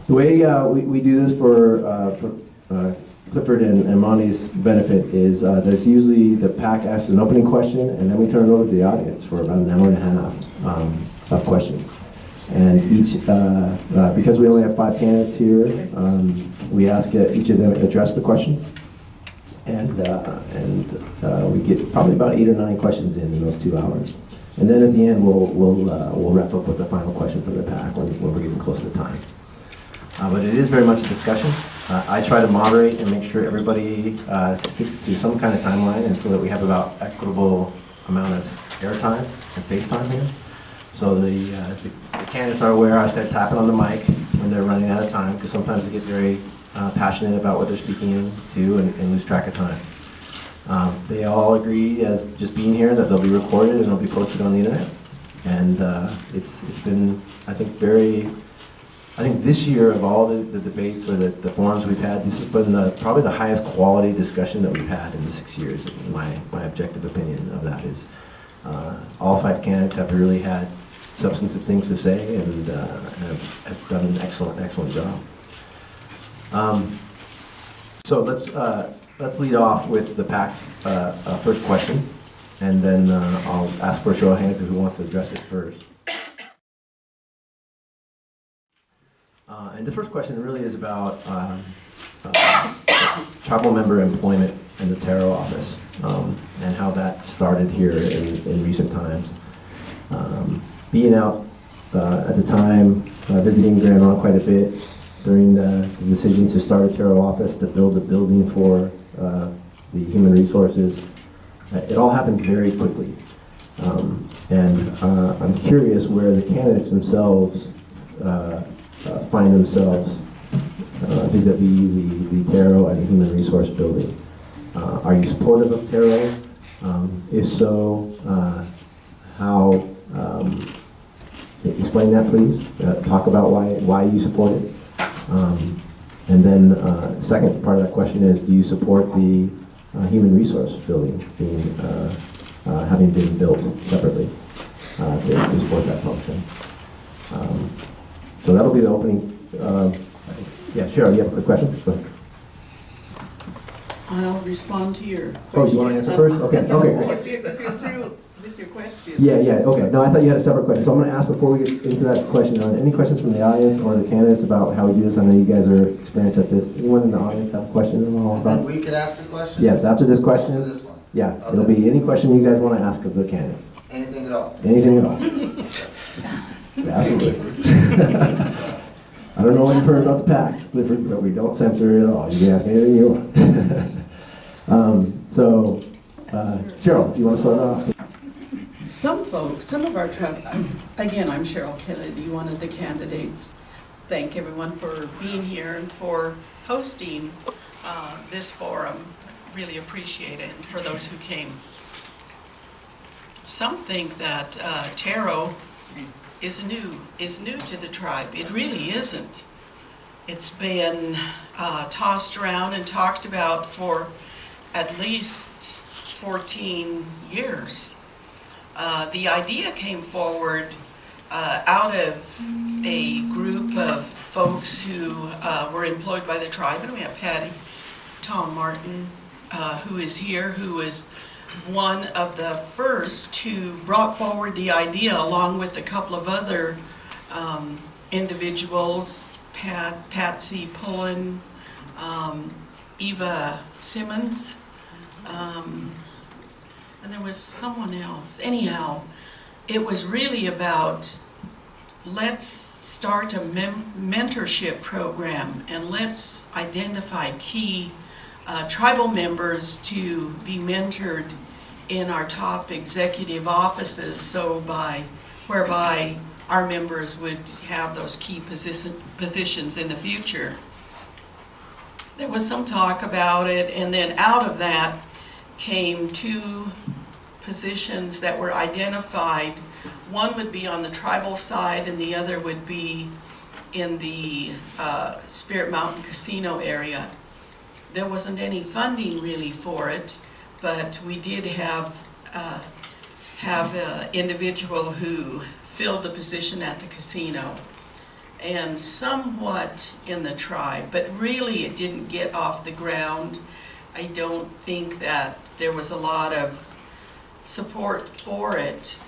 The way we do this for Clifford and Monty's benefit is there's usually the PAC asks an opening question, and then we turn it over to the audience for about an hour and a half of questions. And each, because we only have 5 candidates here, we ask each of them address the question. And we get probably about 8 or 9 questions in those 2 hours. And then at the end, we'll wrap up with the final question from the PAC when we're getting close to time. But it is very much a discussion. I try to moderate and make sure everybody sticks to some kind of timeline, and so that we have about equitable amount of airtime and face time here. So the candidates are aware I start tapping on the mic when they're running out of time, because sometimes they get very passionate about what they're speaking to and lose track of time. They all agree, as just being here, that they'll be recorded and they'll be posted on the internet. And it's been, I think, this year of all the debates or the forums we've had, this has been probably the highest quality discussion that we've had in the 6 years. My objective opinion of that is all 5 candidates have really had substantive things to say and have done an excellent job. So let's lead off with the PAC's first question, and then I'll ask for a show of hands of who wants to address it first. And the first question really is about tribal member employment in the Tarot office, and how that started here in recent times. Being out at the time, visiting Grand Ronde quite a bit during the decision to start a Tarot office, to build a building for the human resources, it all happened very quickly. And I'm curious where the candidates themselves find themselves vis-a-vis the Tarot and the human resource building. Are you supportive of Tarot? If so, how? Explain that, please. Talk about why you support it. And then second part of that question is, do you support the human resource building being having been built separately to support that function? So that'll be the opening. Yeah, Cheryl, you have a quick question? Go ahead. I'll respond to your question. Oh, you want to answer first? Okay, okay. If you're through with your question. Yeah, okay. No, I thought you had a separate question. So I'm going to ask, before we get into that question, any questions from the audience or the candidates about how we do this? I know you guys are experienced at this. Anyone in the audience have a question at all? And then we could ask a question? Yes, after this question. After this one? Yeah, Okay. It'll be any question you guys want to ask of the candidates. Anything at all? Anything at all. Yeah, absolutely. I don't know what you've heard about the PAC, Clifford, but we don't censor it at all. You can ask anything you want. Cheryl, do you want to start off? Some of our again, I'm Cheryl Kennedy, one of the candidates. Thank everyone for being here and for hosting this forum. Really appreciate it, and for those who came. Some think that Tarot is new to the tribe. It really isn't. It's been tossed around and talked about for at least 14 years. The idea came forward out of a group of folks who were employed by the tribe, and we have Patty Tom Martin, who is here, who is one of the first who brought forward the idea, along with a couple of other individuals, Patsy Pullen, Eva Simmons, and there was someone else. Anyhow, it was really about, let's start a mentorship program, and let's identify key tribal members to be mentored in our top executive offices, so whereby our members would have those key positions in the future. There was some talk about it, and then out of that came 2 positions that were identified. One would be on the tribal side, and the other would be in the Spirit Mountain Casino area. There wasn't any funding really for it, but we did have an individual who filled the position at the casino. and somewhat in the tribe, but really it didn't get off the ground. I don't think that there was a lot of support for it.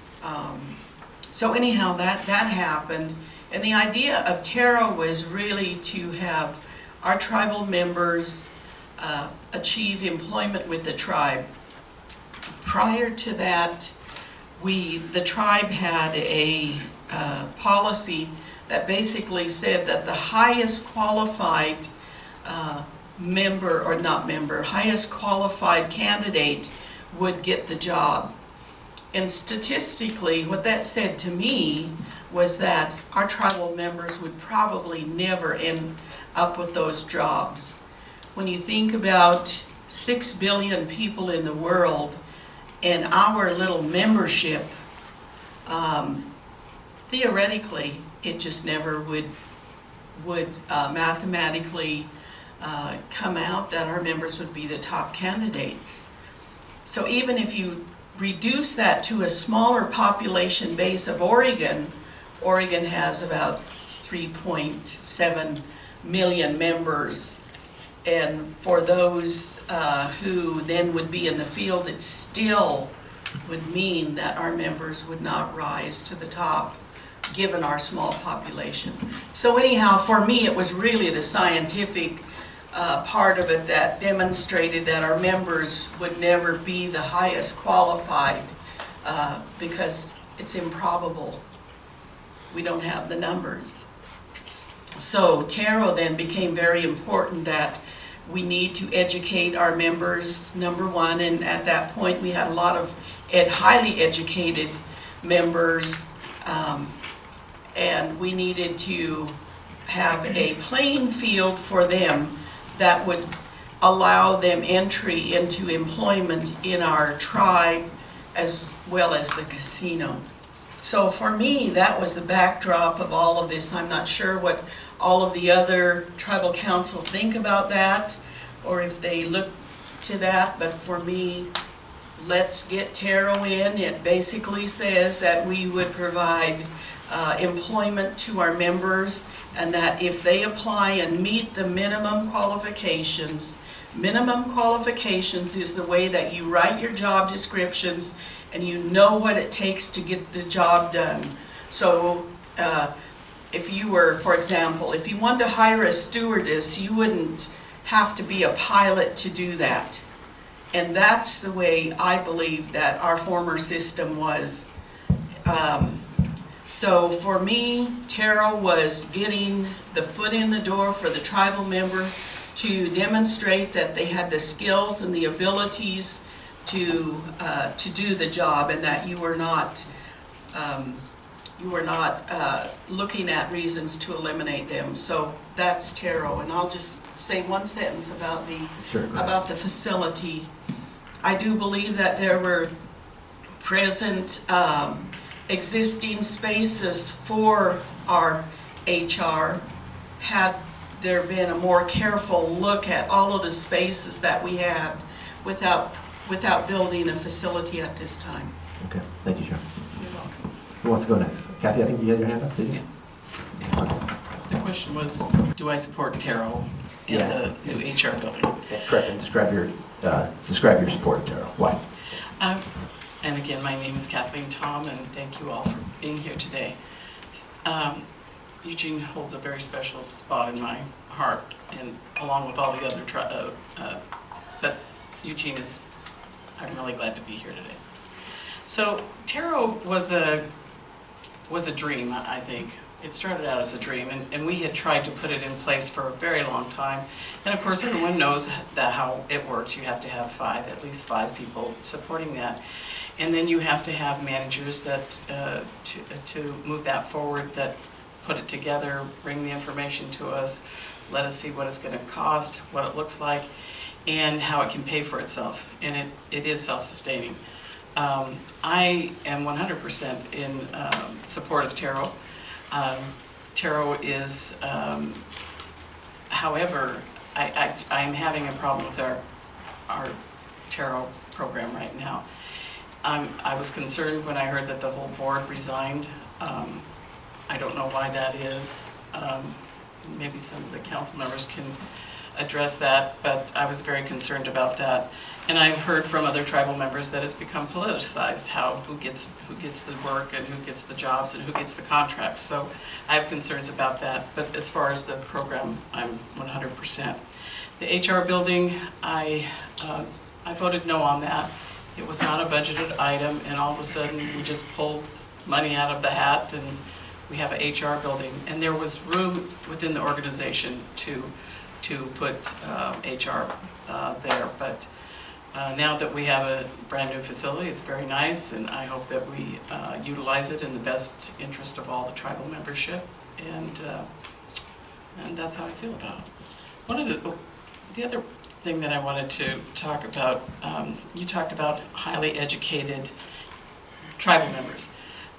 So anyhow, that happened. And the idea of Tara was really to have our tribal members achieve employment with the tribe. Prior to that, the tribe had a policy that basically said that the highest qualified highest qualified candidate would get the job. And statistically, what that said to me was that our tribal members would probably never end up with those jobs. When you think about 6 billion people in the world and our little membership, theoretically, it just never would mathematically come out that our members would be the top candidates. So even if you reduce that to a smaller population base of Oregon, Oregon has about 3.7 million members, and for those who then would be in the field, it still would mean that our members would not rise to the top given our small population. So anyhow, for me, it was really the scientific part of it that demonstrated that our members would never be the highest qualified because it's improbable. We don't have the numbers. So Taro then became very important, that we need to educate our members, number one, and at that point we had a lot of highly educated members, and we needed to have a playing field for them that would allow them entry into employment in our tribe as well as the casino. So for me, that was the backdrop of all of this. I'm not sure what all of the other tribal council think about that, or if they look to that, but for me, let's get Taro in. It basically says that we would provide employment to our members, and that if they apply and meet the minimum qualifications is the way that you write your job descriptions and you know what it takes to get the job done. So if you were, for example, if you wanted to hire a stewardess, you wouldn't have to be a pilot to do that. And that's the way I believe that our former system was. So for me, Taro was getting the foot in the door for the tribal member to demonstrate that they had the skills and the abilities to do the job, and that you were not looking at reasons to eliminate them. So that's Taro, and I'll just say one sentence about the facility. I do believe that there were present existing spaces for our HR. Had there been a more careful look at all of the spaces that we had without building a facility at this time. Okay, thank you, Sharon. You're welcome. Who wants to go next? Kathy, I think you had your hand up, didn't you? The question was, do I support Taro in Yeah. the new HR building? Yeah, correct, and describe your support of Taro. Why? And again, my name is Kathleen Tom, and thank you all for being here today. Eugene holds a very special spot in my heart, and along with all the other but Eugene is, I'm really glad to be here today. So Taro was a dream, I think. It started out as a dream, and we had tried to put it in place for a very long time. And of course, everyone knows that how it works. You have to have at least five people supporting that. And then you have to have managers that to move that forward, that put it together, bring the information to us, let us see what it's going to cost, what it looks like, and how it can pay for itself. And it is self-sustaining. I am 100% in support of Taro. Taro is, however, I'm having a problem with our Taro program right now. I was concerned when I heard that the whole board resigned. I don't know why that is. Maybe some of the council members can address that, but I was very concerned about that. And I've heard from other tribal members that it's become politicized, who gets the work and who gets the jobs and who gets the contracts. So I have concerns about that. But as far as the program, I'm 100%. The HR building, I voted no on that. It was not a budgeted item, and all of a sudden we just pulled money out of the hat and we have an HR building. And there was room within the organization to put HR there, but now that we have a brand new facility, it's very nice, and I hope that we utilize it in the best interest of all the tribal membership, and that's how I feel about it. One of the other thing that I wanted to talk about, you talked about highly educated tribal members,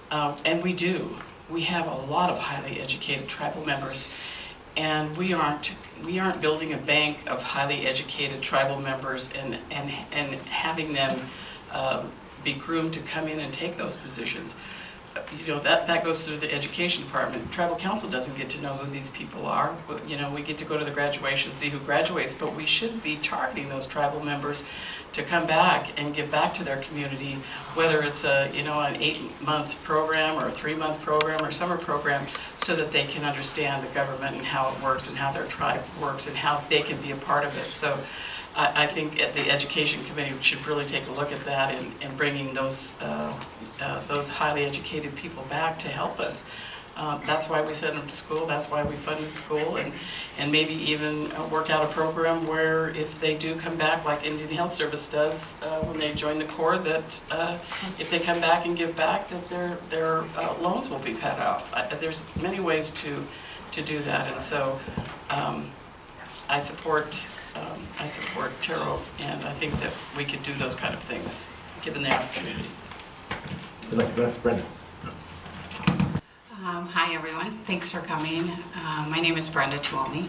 and we have a lot of highly educated tribal members, and we aren't building a bank of highly educated tribal members and having them be groomed to come in and take those positions. You know, that goes through the education department. Tribal council doesn't get to know who these people are. You know, we get to go to the graduation, see who graduates, but we should be targeting those tribal members to come back and give back to their community, whether it's an 8-month program or a 3-month program or summer program, so that they can understand the government and how it works and how their tribe works and how they can be a part of it. So I think the education committee should really take a look at that and bringing those highly educated people back to help us. That's why we send them to school, that's why we funded school, and maybe even work out a program where if they do come back, like Indian Health Service does when they join the Corps, that if they come back and give back, that their loans will be paid off. There's many ways to do that, and so I support Taro, and I think that we could do those kind of things, given the opportunity. Good luck, Brenda. Hi everyone, thanks for coming. My name is Brenda Tuolny,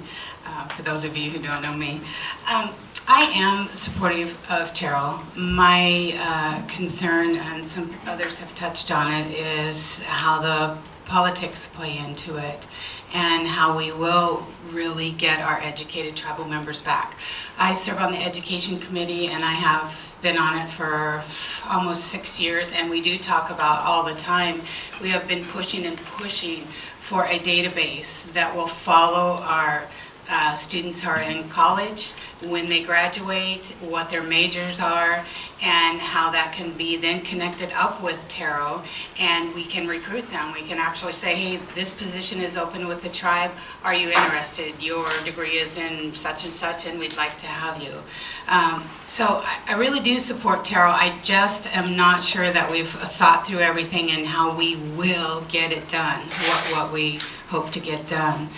for those of you who don't know me. I am supportive of Terrell. My concern, and some others have touched on it, is how the politics play into it and how we will really get our educated tribal members back. I serve on the education committee, and I have been on it for almost 6 years, and we do talk about all the time. We have been pushing and pushing for a database that will follow our students who are in college, when they graduate, what their majors are, and how that can be then connected up with Taro, and we can recruit them. We can actually say, hey, this position is open with the tribe. Are you interested? Your degree is in such and such, and we'd like to have you. So I really do support Taro. I just am not sure that we've thought through everything and how we will get it done, what we hope to get done.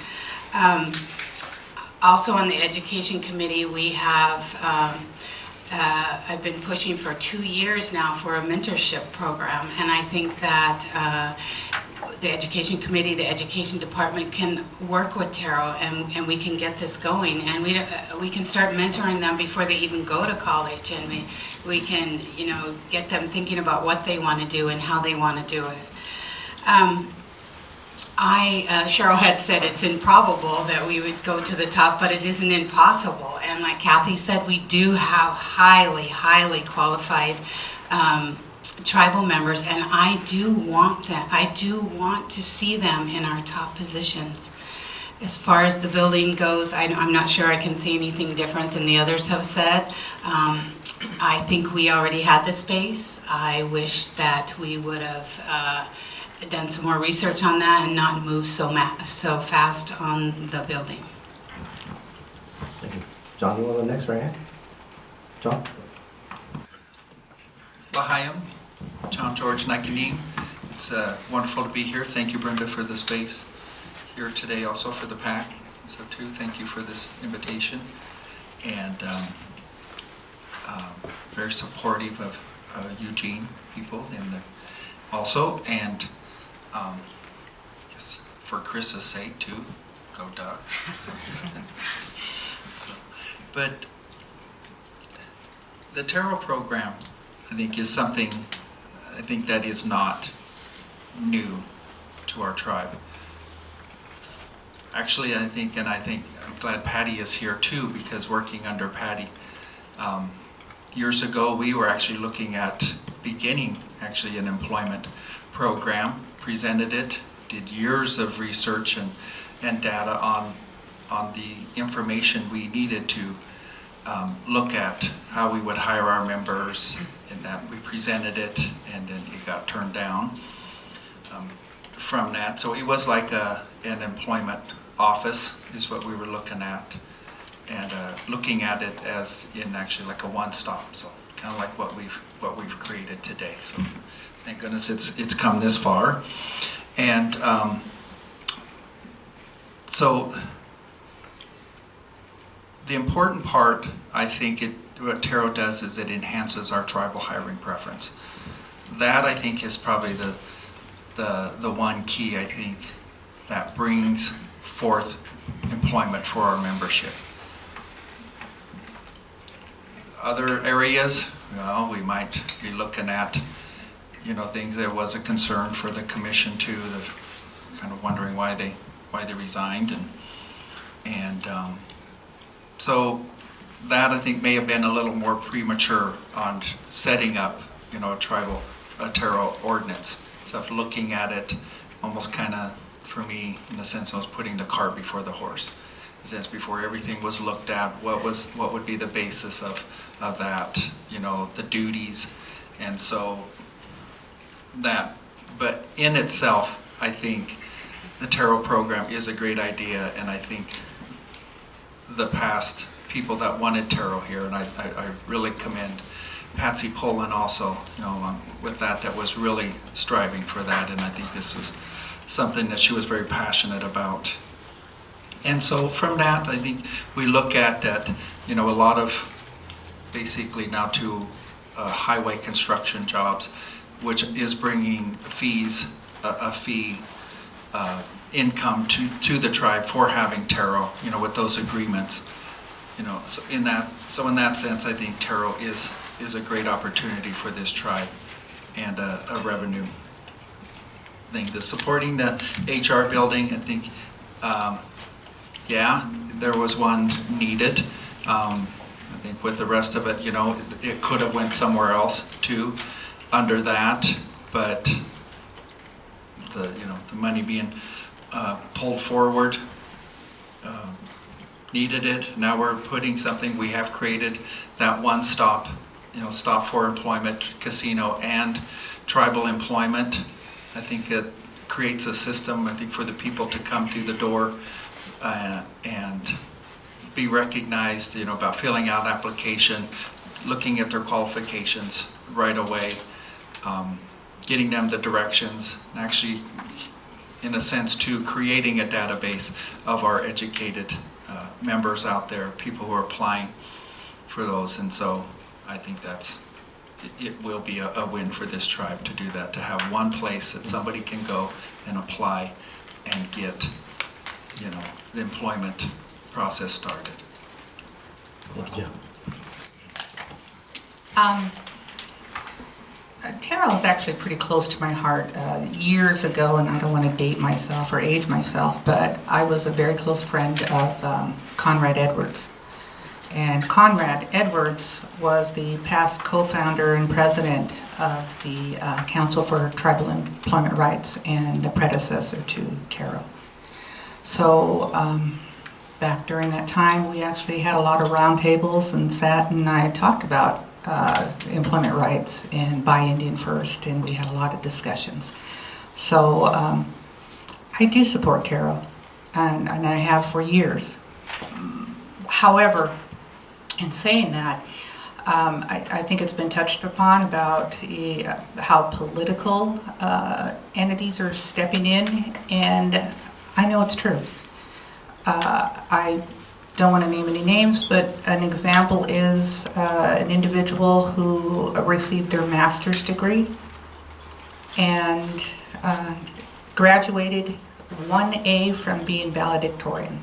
Also on the education committee, we have, I've been pushing for 2 years now for a mentorship program, and I think that the education committee, the education department can work with Taro, and we can get this going, and we can start mentoring them before they even go to college, and we can, you know, get them thinking about what they want to do and how they want to do it. Cheryl had said it's improbable that we would go to the top, but it isn't impossible. And like Kathy said, we do have highly, highly qualified tribal members, and I do want them. I do want to see them in our top positions. As far as the building goes, I'm not sure I can see anything different than the others have said. I think we already had the space. I wish that we would have done some more research on that and not move so fast on the building. Thank you. John, you want to go next, right? John? Lahayim, John George Nakanim. It's wonderful to be here. Thank you, Brenda, for the space here today, also for the PAC. So too, thank you for this invitation. And very supportive of Eugene people also, and yes, for Chris's sake too, go Ducks. But the Taro program, I think, is something that is not new to our tribe. actually, I think I'm glad Patty is here too, because working under Patty, years ago, we were actually looking at beginning actually an employment program, presented it, did years of research and data on the information we needed to look at how we would hire our members, and that we presented it, and then it got turned down from that. So it was like an employment office is what we were looking at, and looking at it as in actually like a one-stop, so kind of like what we've created today. So thank goodness it's come this far. And so the important part, I think, what Taro does is it enhances our tribal hiring preference. That, I think, is probably the one key, I think, that brings forth employment for our membership. Other areas, well, we might be looking at, things that was a concern for the commission too, kind of wondering why they resigned, and so that, I think, may have been a little more premature on setting up, a Taro ordinance. So looking at it, almost kind of, for me, in a sense, I was putting the cart before the horse. Since before everything was looked at, what would be the basis of that, the duties, and so that. But in itself, I think the Taro program is a great idea, and I think the past people that wanted Taro here, and I really commend Patsy Poland also, with that was really striving for that, and I think this is something that she was very passionate about. And so from that, I think we look at that, a lot of basically now to highway construction jobs, which is bringing fees, a fee income to the tribe for having Taro, with those agreements. So in that sense, I think Taro is a great opportunity for this tribe and a revenue thing. The supporting the HR building, I think, yeah, there was one needed. I think with the rest of it, it could have went somewhere else too under that, but the money being pulled forward, needed it. Now we're putting something, we have created that one stop, stop for employment, casino and tribal employment. I think it creates a system, I think, for the people to come through the door and be recognized, about filling out application, looking at their qualifications right away, getting them the directions, actually, in a sense, too, creating a database of our educated members out there, people who are applying for those. And so I think it will be a win for this tribe to do that, to have one place that somebody can go and apply and get, the employment process started. Thank you. Taro is actually pretty close to my heart. Years ago, and I don't want to date myself or age myself, but I was a very close friend of Conrad Edwards. And Conrad Edwards was the past co-founder and president of the Council for Tribal Employment Rights and the predecessor to Taro. So back during that time, we actually had a lot of roundtables and sat and I talked about employment rights and Buy Indian First, and we had a lot of discussions. So I do support Taro, and I have for years. However, in saying that, I think it's been touched upon about how political entities are stepping in, and I know it's true. I don't want to name any names, but an example is an individual who received their master's degree and graduated 1A from being valedictorian,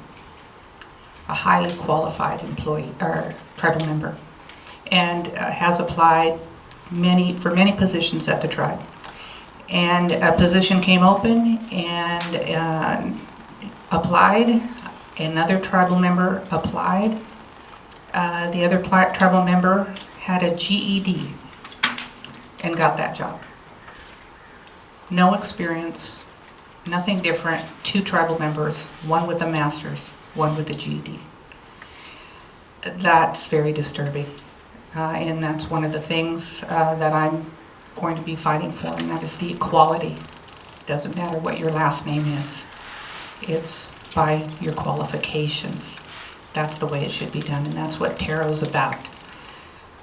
a highly qualified employee or tribal member, and has applied for many positions at the tribe. And a position came open, and applied, another tribal member applied. The other tribal member had a GED and got that job. No experience, nothing different. 2 tribal members, one with a master's, one with a GED. That's very disturbing. And that's one of the things that I'm going to be fighting for, and that is the equality. Doesn't matter what your last name is. It's by your qualifications. That's the way it should be done, and that's what Taro's about.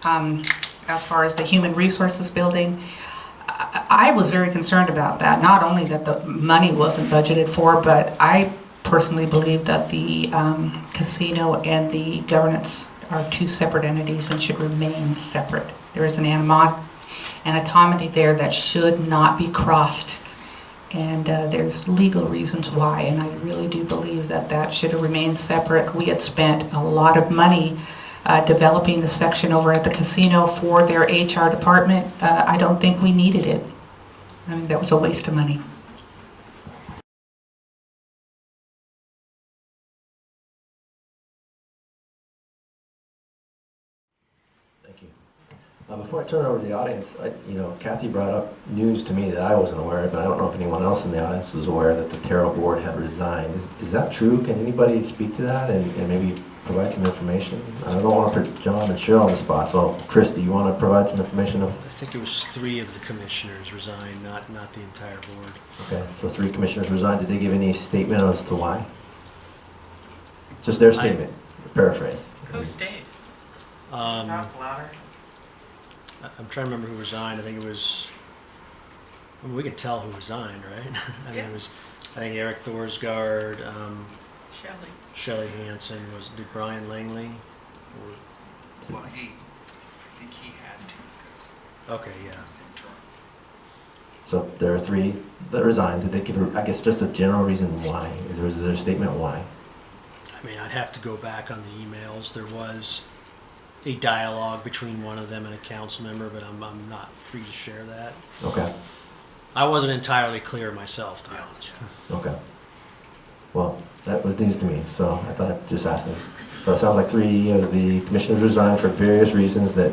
As far as the human resources building, I was very concerned about that. Not only that the money wasn't budgeted for, but I personally believe that the casino and the governance are 2 separate entities and should remain separate. There is an anatomity there that should not be crossed. And there's legal reasons why, and I really do believe that that should have remained separate. We had spent a lot of money developing the section over at the casino for their HR department. I don't think we needed it. I mean, that was a waste of money. Thank you. Before I turn it over to the audience, Kathy brought up news to me that I wasn't aware of, but I don't know if anyone else in the audience was aware that the Taro board had resigned. Is that true? Can anybody speak to that and maybe provide some information? I don't want to put John and Cheryl on the spot, so Chris, do you want to provide some information? I think it was 3 of the commissioners resigned, not the entire board. Okay, so 3 commissioners resigned. Did they give any statement as to why? Just their statement, paraphrase. Who stayed? Talk louder. I'm trying to remember who resigned. I think it was, I mean, we can tell who resigned, right? I mean, Yeah. it was, I think Eric Thorsgaard, Shelley. Shelley Hansen, did Brian Langley? Well, I think he had to, because Okay, yeah. that's the interim. So there are 3 that resigned. Did they give, I guess, just a general reason why? Is there a statement why? I mean, I'd have to go back on the emails. There was a dialogue between one of them and a council member, but I'm not free to share that. Okay, I wasn't entirely clear myself, to be honest. okay. Well, that was news to me, so I thought I'd just ask them. So it sounds like 3 of the commissioners resigned for various reasons that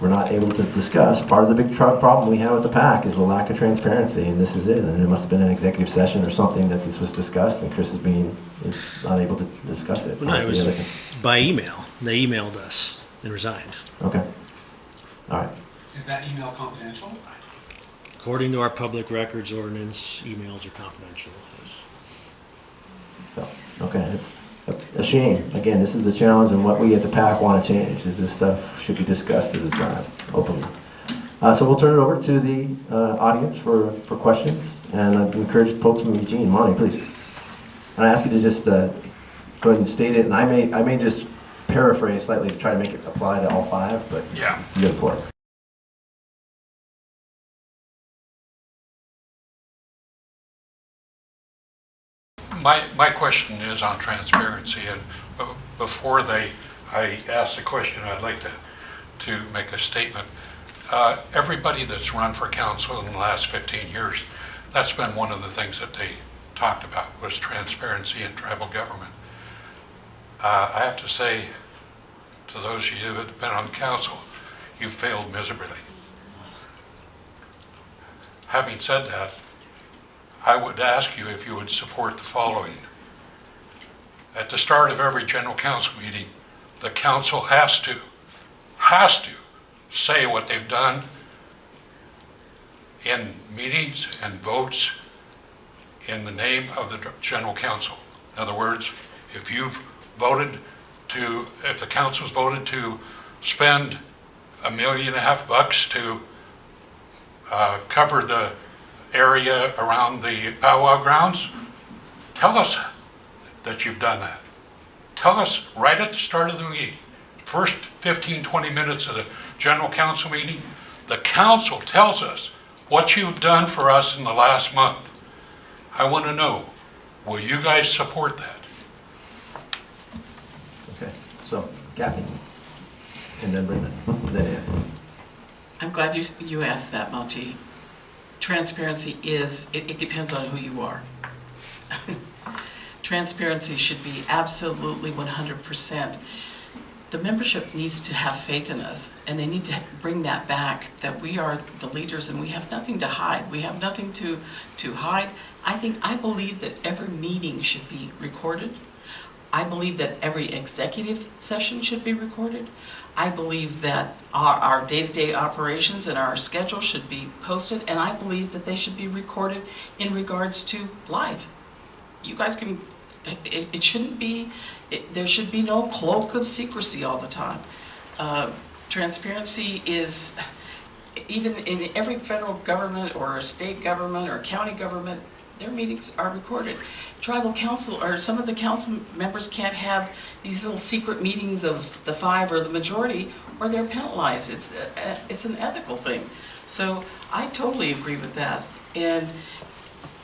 we're not able to discuss. Part of the big problem we have with the PAC is the lack of transparency, and this is it. And it must have been an executive session or something that this was discussed, and Chris is not able to discuss it. Well, no, it was by email. They emailed us and resigned. Okay. All right. Is that email confidential? According to our public records ordinance, emails are confidential. So, okay, it's a shame. Again, this is a challenge, and what we at the PAC want to change is this stuff should be discussed as a drive openly. So we'll turn it over to the audience for questions, and I'd encourage folks from Eugene. Monty, please. And I ask you to just go ahead and state it, and I may just paraphrase slightly to try to make it apply to all 5, but Yeah. you have the floor. My question is on transparency, and before I ask the question, I'd like to make a statement. Everybody that's run for council in the last 15 years, that's been one of the things that they talked about, was transparency in tribal government. I have to say, to those of you that have been on council, you failed miserably. Having said that, I would ask you if you would support the following. At the start of every general council meeting, the council has to say what they've done in meetings and votes in the name of the general council. In other words, if the council's voted to spend $1.5 million to cover the area around the powwow grounds, tell us that you've done that. Tell us right at the start of the meeting, first 15, 20 minutes of the general council meeting, the council tells us what you've done for us in the last month. I want to know, will you guys support that? Okay, so Kathy, and then Brenda, then Ann. I'm glad you asked that, Monty. Transparency it depends on who you are. transparency should be absolutely 100%. The membership needs to have faith in us, and they need to bring that back, that we are the leaders and we have nothing to hide. We have nothing to hide. I believe that every meeting should be recorded. I believe that every executive session should be recorded. I believe that our day-to-day operations and our schedule should be posted, and I believe that they should be recorded in regards to live. You guys can, it shouldn't be, there should be no cloak of secrecy all the time. Transparency is, even in every federal government or state government or county government, their meetings are recorded. Tribal council, or some of the council members can't have these little secret meetings of the 5 or the majority, or they're penalized. It's an ethical thing. So I totally agree with that. And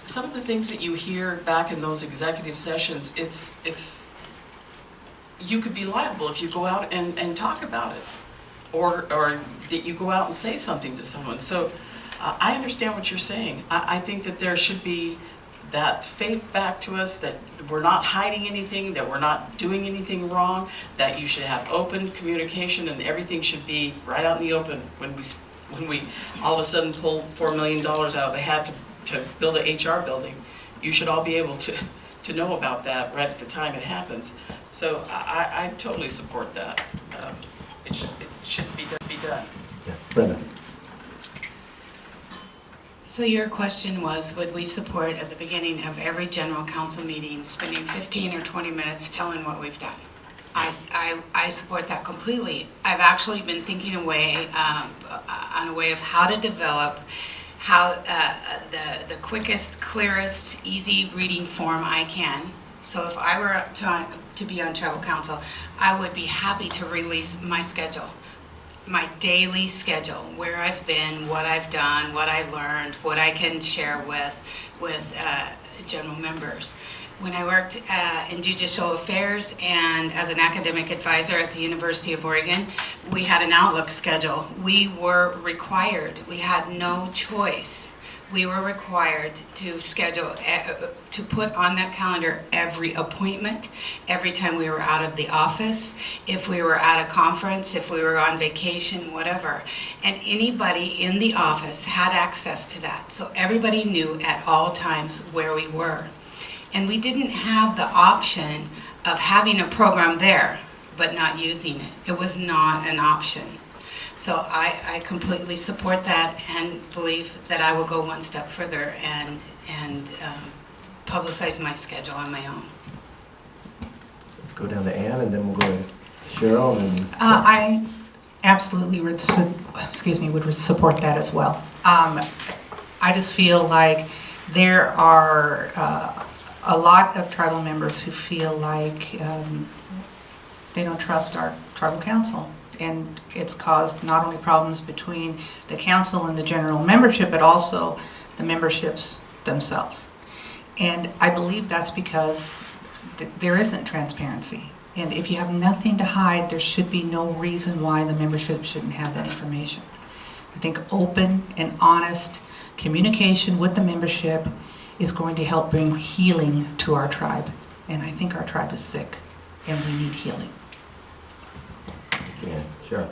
some of the things that you hear back in those executive sessions, it's you could be liable if you go out and talk about it, or that you go out and say something to someone. So I understand what you're saying. I think that there should be that faith back to us, that we're not hiding anything, that we're not doing anything wrong, that you should have open communication and everything should be right out in the open. When we all of a sudden pull $4 million out of the hat to build an HR building, you should all be able to know about that right at the time it happens. So I totally support that. It should be done. Yeah. Brenda? So your question was, would we support at the beginning of every general council meeting spending 15 or 20 minutes telling what we've done? I support that completely. I've actually been thinking on a way of how to develop the quickest, clearest, easy reading form I can. So if I were to be on tribal council, I would be happy to release my schedule. My daily schedule, where I've been, what I've done, what I learned, what I can share with general members. When I worked in judicial affairs and as an academic advisor at the University of Oregon, we had an Outlook schedule. We were required, we had no choice. We were required to schedule, to put on that calendar every appointment, every time we were out of the office, if we were at a conference, if we were on vacation, whatever. And anybody in the office had access to that. So everybody knew at all times where we were. And we didn't have the option of having a program there, but not using it. It was not an option. So I completely support that and believe that I will go one step further and publicize my schedule on my own. Let's go down to Ann, and then we'll go to Cheryl. And I absolutely would support that as well. I just feel like there are a lot of tribal members who feel like they don't trust our tribal council. And it's caused not only problems between the council and the general membership, but also the memberships themselves. And I believe that's because there isn't transparency. And if you have nothing to hide, there should be no reason why the membership shouldn't have that information. I think open and honest communication with the membership is going to help bring healing to our tribe. And I think our tribe is sick, and we need healing. yeah, sure.